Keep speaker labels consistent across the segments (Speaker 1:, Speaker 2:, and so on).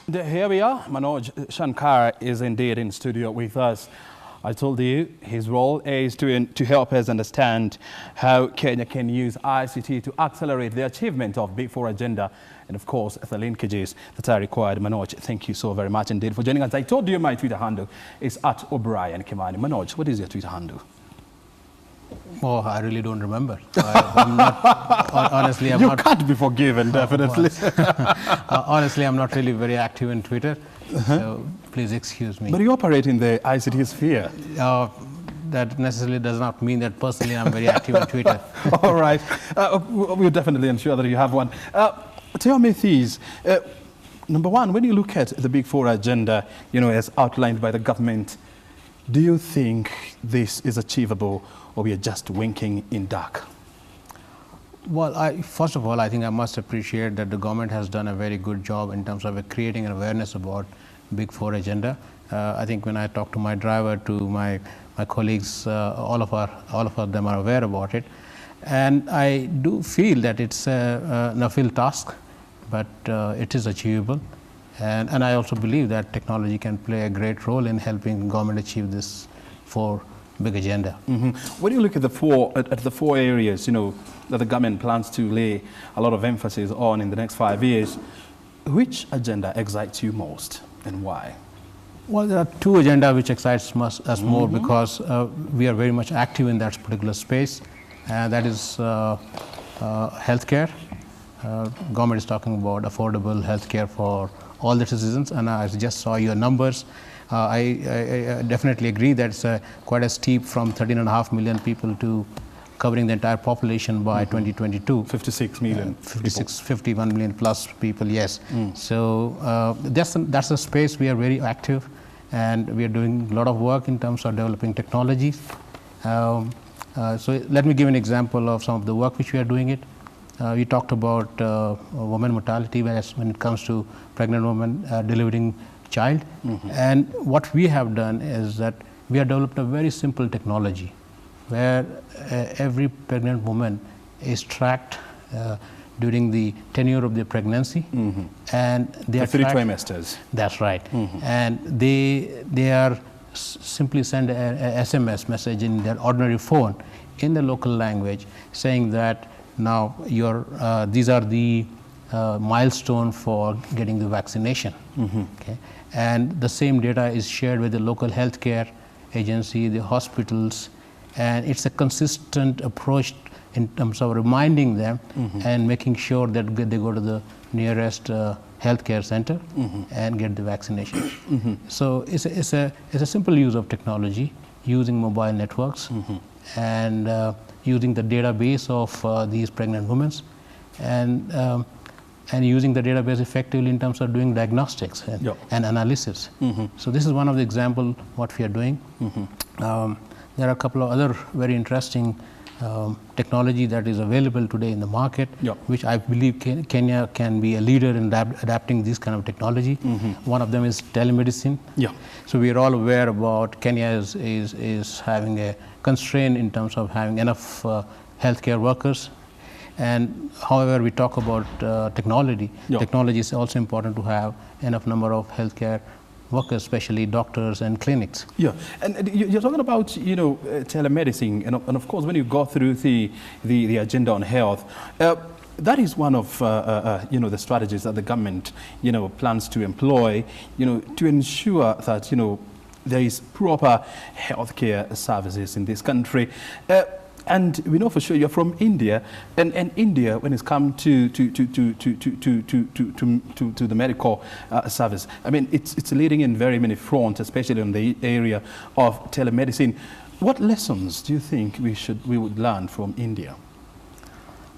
Speaker 1: Here we are. Manoj Shanker is indeed in studio with us. I told you his role is to help us understand how Kenya can use ICT to accelerate the achievement of Big Four agenda and, of course, the linkages that are required. Manoj, thank you so very much indeed for joining us. I told you my Twitter handle is @O'Brien Kimani. Manoj, what is your Twitter handle?
Speaker 2: Oh, I really don't remember. I'm not, honestly, I'm
Speaker 1: you
Speaker 2: not.
Speaker 1: can't be forgiven, definitely.
Speaker 2: Honestly, I'm not really very active in Twitter, so please excuse me.
Speaker 1: But you operate in the ICT sphere.
Speaker 2: That necessarily does not mean that personally I'm very active on Twitter.
Speaker 1: All right. We'll definitely ensure that you have one. Tell me this. Number one, when you look at the Big Four agenda, as outlined by the government, do you think this is achievable, or we are just winking in dark?
Speaker 2: Well, first of all, I think I must appreciate that the government has done a very good job in terms of creating an awareness about Big Four agenda. I think when I talk to my driver, to my colleagues, all of them are aware about it. And I do feel that it's an uphill task, but it is achievable. And I also believe that technology can play a great role in helping government achieve this four big agenda.
Speaker 1: When you look at the four areas, that the government plans to lay a lot of emphasis on in the next 5 years, which agenda excites you most and why?
Speaker 2: Well, there are two agendas which excites us more because we are very much active in that particular space, and that is healthcare. Government is talking about affordable healthcare for all the citizens, and I just saw your numbers. I definitely agree that it's quite a steep from 13.5 million people to covering the entire population by 2022.
Speaker 1: 56 million.
Speaker 2: 51 million plus people, yes. So that's a space we are very active, and we are doing a lot of work in terms of developing technologies. So let me give an example of some of the work which we are doing it. We talked about women mortality when it comes to pregnant women delivering child. And what we have done is that we have developed a very simple technology where every pregnant woman is tracked during the tenure of their pregnancy, and they are
Speaker 1: 3 trimesters.
Speaker 2: That's right. And they are simply send a SMS message in their ordinary phone in the local language saying that now these are the milestone for getting the vaccination. Okay? And the same data is shared with the local healthcare agency, the hospitals, and it's a consistent approach in terms of reminding them and making sure that they go to the nearest healthcare center and get the vaccination. So it's a simple use of technology, using mobile networks and using the database of these pregnant women, and using the database effectively in terms of doing diagnostics and analysis. So this is one of the examples what we are doing. There are a couple of other very interesting technology that is available today in the market, which I believe Kenya can be a leader in adapting this kind of technology. One of them is telemedicine. So we are all aware about Kenya is having a constraint in terms of having enough healthcare workers. And however we talk about technology, technology is also important to have enough number of healthcare workers, especially doctors and clinics.
Speaker 1: And you're talking about telemedicine, and of course when you go through the agenda on health, that is one of the strategies that the government plans to employ to ensure that there is proper healthcare services in this country. And we know for sure you're from India, and India, when it's come to the medical service, I mean, it's leading in very many fronts, especially in the area of telemedicine. What lessons do you think we would learn from India?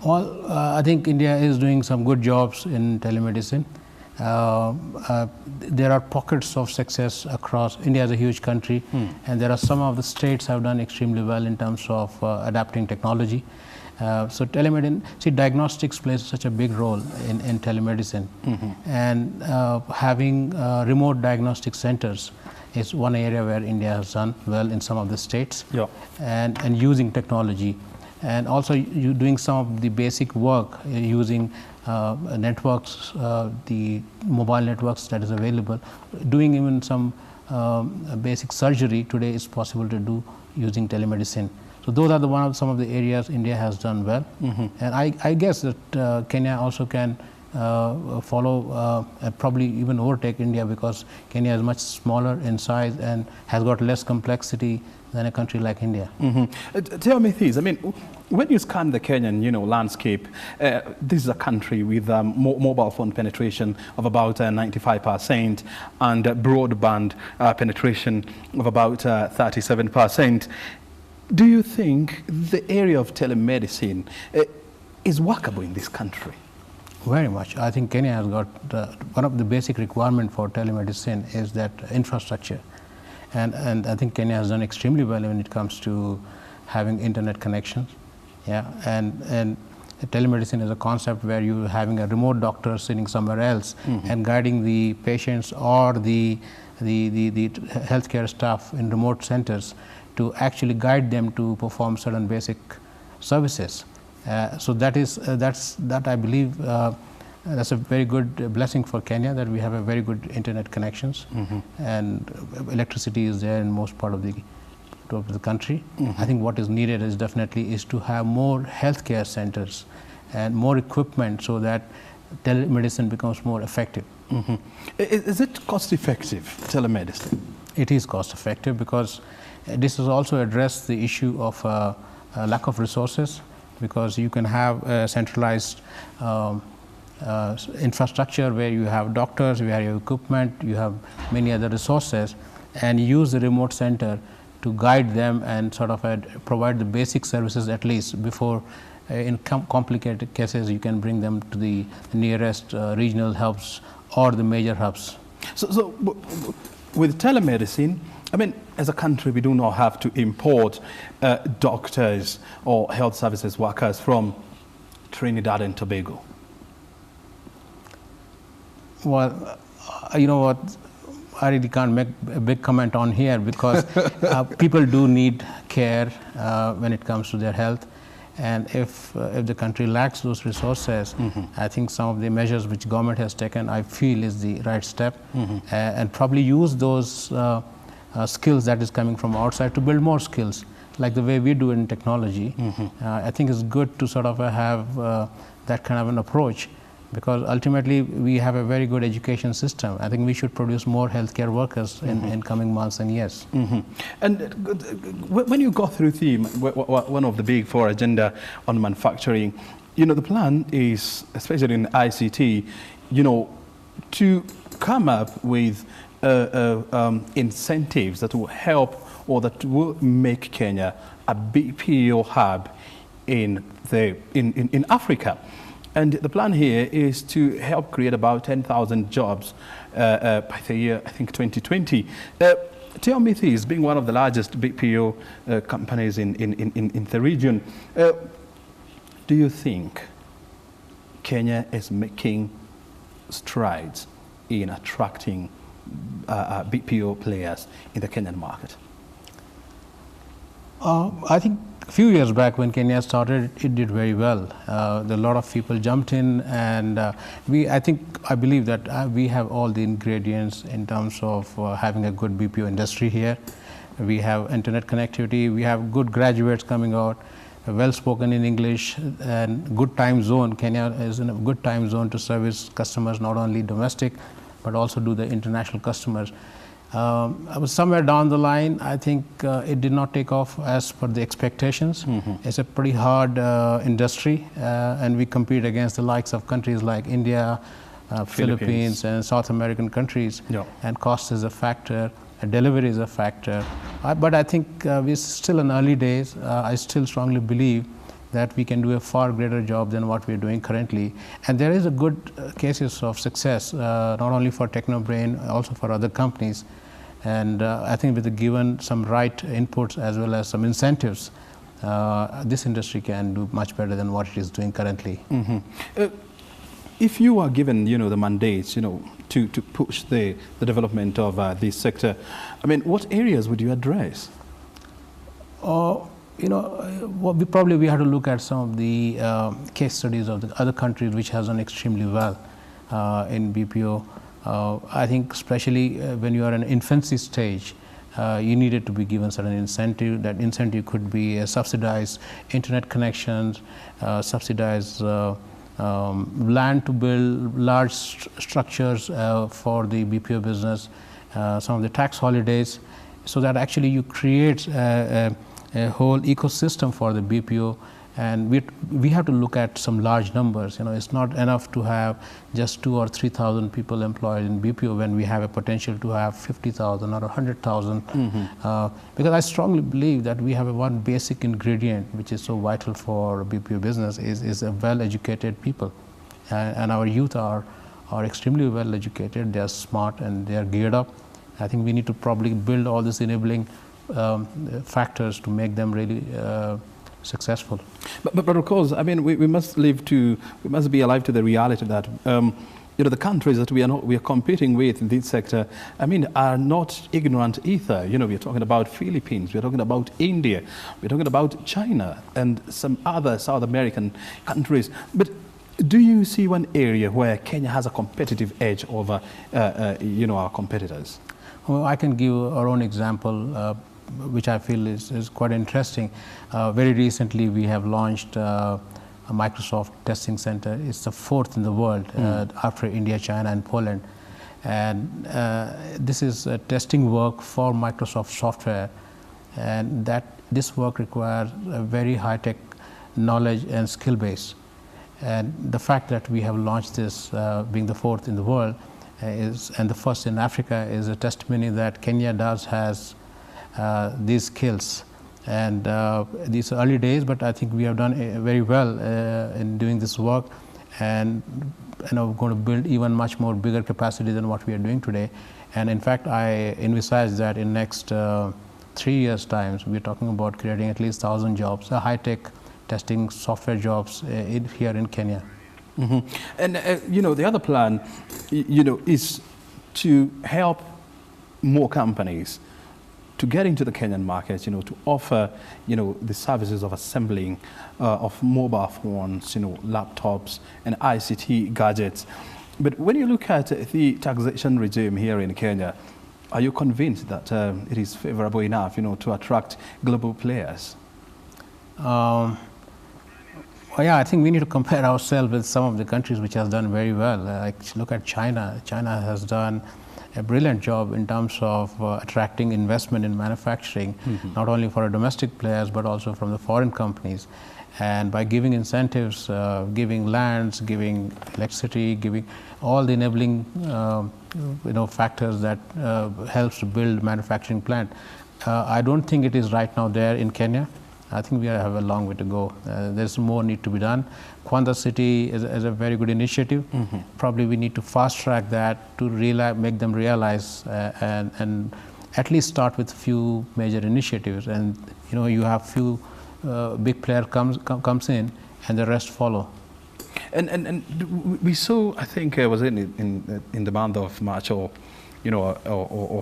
Speaker 2: Well, I think India is doing some good jobs in telemedicine. There are pockets of success across. India is a huge country, and there are some of the states have done extremely well in terms of adapting technology. So telemedicine, diagnostics plays such a big role in telemedicine, and having remote diagnostic centers is one area where India has done well in some of the states, and using technology and also you doing some of the basic work using networks, the mobile networks that is available, doing even some basic surgery today is possible to do using telemedicine. So those are some of the areas India has done well, and I guess that Kenya also can follow and probably even overtake India, because Kenya is much smaller in size and has got less complexity than a country like India.
Speaker 1: Tell me this, I mean, when you scan the Kenyan, landscape, this is a country with mobile phone penetration of about 95% and broadband penetration of about 37%. Do you think the area of telemedicine is workable in this country?
Speaker 2: Very much. I think Kenya has got one of the basic requirement for telemedicine is that infrastructure. And I think Kenya has done extremely well when it comes to having internet connections. Yeah, and telemedicine is a concept where you're having a remote doctor sitting somewhere else and guiding the patients or the healthcare staff in remote centers to actually guide them to perform certain basic services. So that I believe that's a very good blessing for Kenya, that we have a very good internet connections, and electricity is there in most part of the country. I think what is needed is definitely to have more healthcare centers and more equipment so that telemedicine becomes more effective.
Speaker 1: Is it cost effective, telemedicine?
Speaker 2: It is cost effective because this has also addressed the issue of lack of resources, because you can have a centralized infrastructure where you have doctors, you have your equipment, you have many other resources, and use the remote center to guide them and sort of provide the basic services at least before in complicated cases you can bring them to the nearest regional hubs or the major hubs.
Speaker 1: So with telemedicine, I mean, as a country, we do not have to import doctors or health services workers from Trinidad and Tobago.
Speaker 2: Well, you know what, I really can't make a big comment on here, because people do need care when it comes to their health. And if the country lacks those resources, I think some of the measures which government has taken, I feel, is the right step, and probably use those skills that is coming from outside to build more skills, like the way we do in technology. I think it's good to sort of have that kind of an approach, because ultimately we have a very good education system. I think we should produce more healthcare workers in coming months and years.
Speaker 1: And when you go through one of the big four agenda on manufacturing, the plan is, especially in ICT, to come up with incentives that will help or that will make Kenya a BPO hub in Africa. And the plan here is to help create about 10,000 jobs by the year, I think, 2020. Tell me this, being one of the largest BPO companies in the region, do you think Kenya is making strides in attracting BPO players in the Kenyan market?
Speaker 2: I think a few years back when Kenya started, it did very well. A lot of people jumped in, and I believe that we have all the ingredients in terms of having a good BPO industry here. We have internet connectivity, we have good graduates coming out, well spoken in English, and good time zone. Kenya is in a good time zone to service customers, not only domestic, but also do the international customers. Somewhere down the line, I think it did not take off as per the expectations. It's a pretty hard industry, and we compete against the likes of countries like India, Philippines, and South American countries. And cost is a factor, and delivery is a factor. But I think we're still in early days. I still strongly believe that we can do a far greater job than what we're doing currently. And there is a good cases of success, not only for Technobrain, also for other companies. And I think with given some right inputs as well as some incentives, this industry can do much better than what it is doing currently.
Speaker 1: If you are given, the mandates, to push the development of this sector, I mean, what areas would you address?
Speaker 2: What we have to look at some of the case studies of the other countries which has done extremely well in BPO. I think especially when you are in infancy stage, you needed to be given certain incentive. That incentive could be subsidized internet connections, subsidized land to build large structures for the BPO business, some of the tax holidays, so that actually you create a whole ecosystem for the BPO. And we have to look at some large numbers. It's not enough to have just 2,000 or 3,000 people employed in BPO when we have a potential to have 50,000 or 100,000. Because I strongly believe that we have one basic ingredient which is so vital for BPO business is a well-educated people, and our youth are extremely well educated. They are smart and they are geared up. I think we need to probably build all these enabling factors to make them really successful.
Speaker 1: But of course, I mean, we must be alive to the reality that the countries that we are competing with in this sector, I mean, are not ignorant either. We are talking about Philippines, we are talking about India, we are talking about China and some other South American countries. But do you see one area where Kenya has a competitive edge over our competitors?
Speaker 2: Well, I can give our own example, which I feel is quite interesting. Very recently, we have launched a Microsoft testing center. It's the 4th in the world after India, China, and Poland. And this is testing work for Microsoft software, and this work requires a very high-tech knowledge and skill base. And the fact that we have launched this, being the 4th in the world, and the first in Africa, is a testimony that Kenya has these skills. And these are early days, but I think we have done very well in doing this work, and we're going to build even much more bigger capacity than what we are doing today. And in fact, I envisage that in next 3 years' time, we're talking about creating at least 1,000 jobs, high-tech testing software jobs here in Kenya.
Speaker 1: And the other plan, is to help more companies to get into the Kenyan market, to offer, the services of assembling of mobile phones, laptops and ICT gadgets. But when you look at the taxation regime here in Kenya, are you convinced that it is favorable enough, to attract global players?
Speaker 2: Yeah, I think we need to compare ourselves with some of the countries which has done very well. Like look at China. China has done a brilliant job in terms of attracting investment in manufacturing, not only for domestic players but also from the foreign companies. And by giving incentives, giving lands, giving electricity, giving all the enabling factors that helps to build manufacturing plant. I don't think it is right now there in Kenya. I think we have a long way to go. There's more need to be done. Kwanda City is a very good initiative. Probably we need to fast track that to make them realize and at least start with a few major initiatives. And you have few big player comes in and the rest follow.
Speaker 1: And we saw, I think it was in the month of March or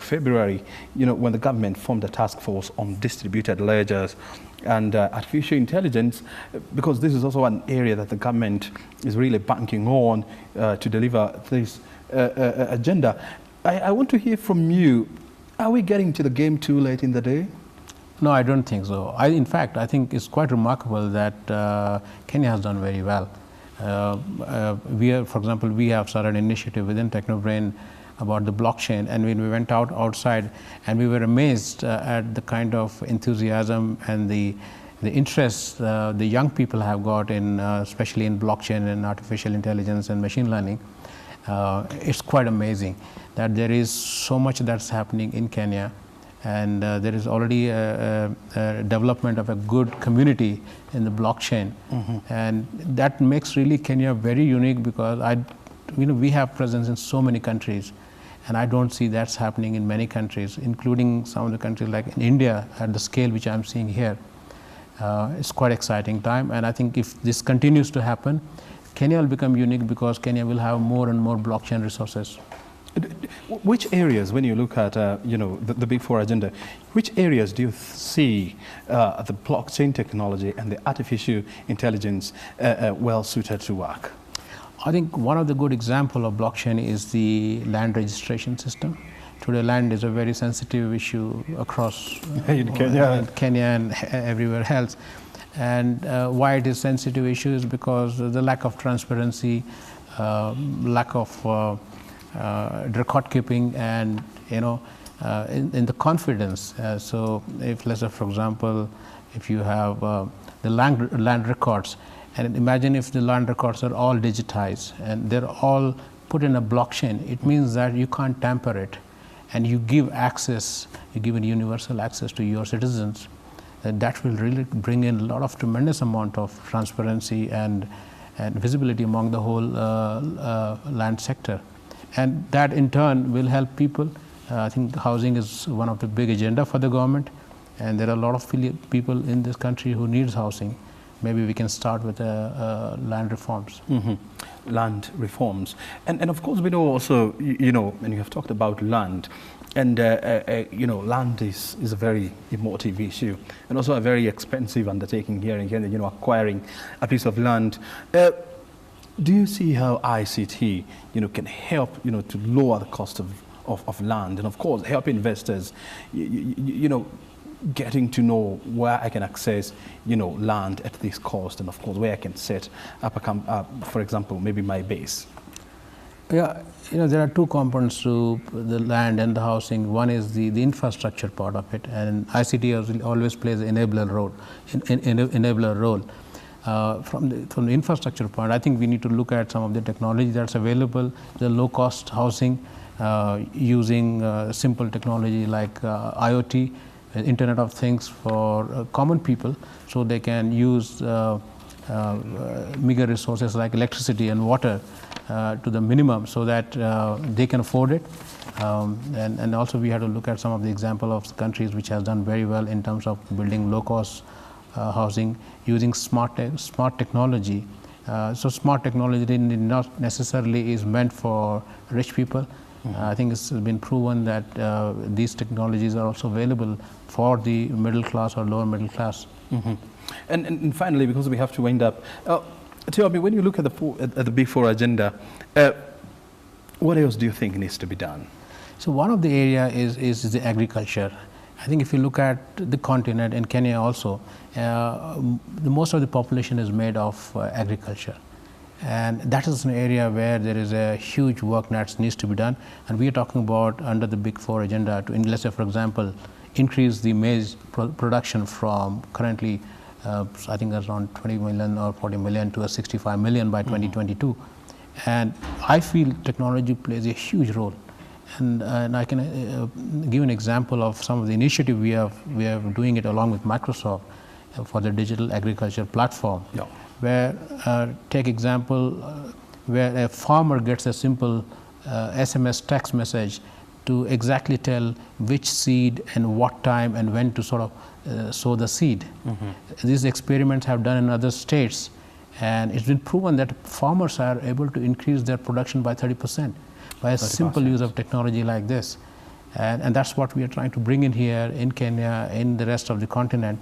Speaker 1: February, when the government formed a task force on distributed ledgers and artificial intelligence, because this is also an area that the government is really banking on to deliver this agenda. I want to hear from you, are we getting to the game too late in the day?
Speaker 2: No, I don't think so. In fact, I think it's quite remarkable that Kenya has done very well. For example, we have started an initiative within Technobrain about the blockchain, and when we went outside and we were amazed at the kind of enthusiasm and the interest the young people have got in especially in blockchain and artificial intelligence and machine learning. It's quite amazing that there is so much that's happening in Kenya, and there is already a development of a good community in the blockchain. And that makes really Kenya very unique, because we have presence in so many countries, and I don't see that's happening in many countries, including some of the countries like in India at the scale which I'm seeing here. It's quite exciting time, and I think if this continues to happen, Kenya will become unique, because Kenya will have more and more blockchain resources.
Speaker 1: Which areas, when you look at the Big Four agenda, which areas do you see the blockchain technology and the artificial intelligence well suited to work?
Speaker 2: I think one of the good example of blockchain is the land registration system. Today, land is a very sensitive issue across Kenya and everywhere else. And why it is sensitive issue is because the lack of transparency, lack of record keeping, and in the confidence. So if, let's say, for example, if you have the land records, and imagine if the land records are all digitized and they're all put in a blockchain, it means that you can't tamper it, and you give access, you give a universal access to your citizens. That will really bring in a lot of tremendous amount of transparency and visibility among the whole land sector. And that in turn will help people. I think housing is one of the big agenda for the government, and there are a lot of people in this country who needs housing. Maybe we can start with land reforms.
Speaker 1: Land reforms. And of course we know also, and you have talked about land, and land is a very emotive issue, and also a very expensive undertaking here in Kenya, acquiring a piece of land. Do you see how ICT, can help, to lower the cost of land, and of course help investors, getting to know where I can access, land at this cost, and of course where I can set up for example, maybe my base?
Speaker 2: Yeah, there are two components to the land and the housing. One is the infrastructure part of it, and ICT always plays an enabler role. From the infrastructure part, I think we need to look at some of the technology that's available, the low-cost housing, using simple technology like IoT, Internet of Things for common people, so they can use meager resources like electricity and water to the minimum, so that they can afford it. And also we have to look at some of the example of countries which has done very well in terms of building low-cost housing using smart technology. So smart technology not necessarily is meant for rich people. I think it's been proven that these technologies are also available for the middle class or lower middle class.
Speaker 1: And finally, because we have to wind up, tell me, when you look at the Big Four agenda, what else do you think needs to be done?
Speaker 2: So one of the area is the agriculture. I think if you look at the continent, in Kenya also, the most of the population is made of agriculture. And that is an area where there is a huge work that needs to be done. And we are talking about under the Big Four agenda to, let's say, for example, increase the maize production from currently, I think around 20 million or 40 million to 65 million by 2022. And I feel technology plays a huge role. And I can give an example of some of the initiative we are doing it along with Microsoft for the digital agriculture platform.
Speaker 1: Yeah.
Speaker 2: Where, take example, where a farmer gets a simple SMS text message to exactly tell which seed and what time and when to sort of sow the seed. These experiments have done in other states, and it's been proven that farmers are able to increase their production by 30% by a simple use of technology like this. And that's what we are trying to bring in here in Kenya, in the rest of the continent.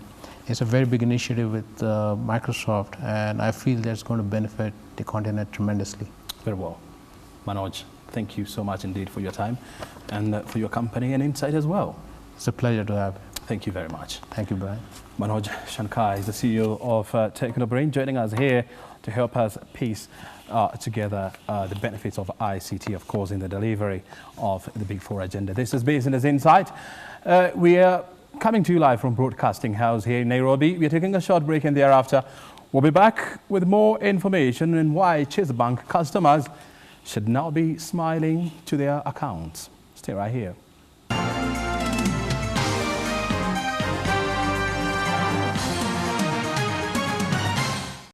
Speaker 2: It's a very big initiative with Microsoft, and I feel that's going to benefit the continent tremendously.
Speaker 1: Very well. Manoj, thank you so much indeed for your time and for your company and insight as well.
Speaker 2: It's a pleasure to have you.
Speaker 1: Thank you very much.
Speaker 2: Thank you, Brian.
Speaker 1: Manoj Shanker is the CEO of Tecno, joining us here to help us piece together the benefits of ICT, of course, in the delivery of the Big Four agenda. This is Business Insight. We are coming to you live from Broadcasting House here in Nairobi. We are taking a short break, and thereafter we'll be back with more information on why Chase Bank customers should now be smiling to their accounts. Stay right here.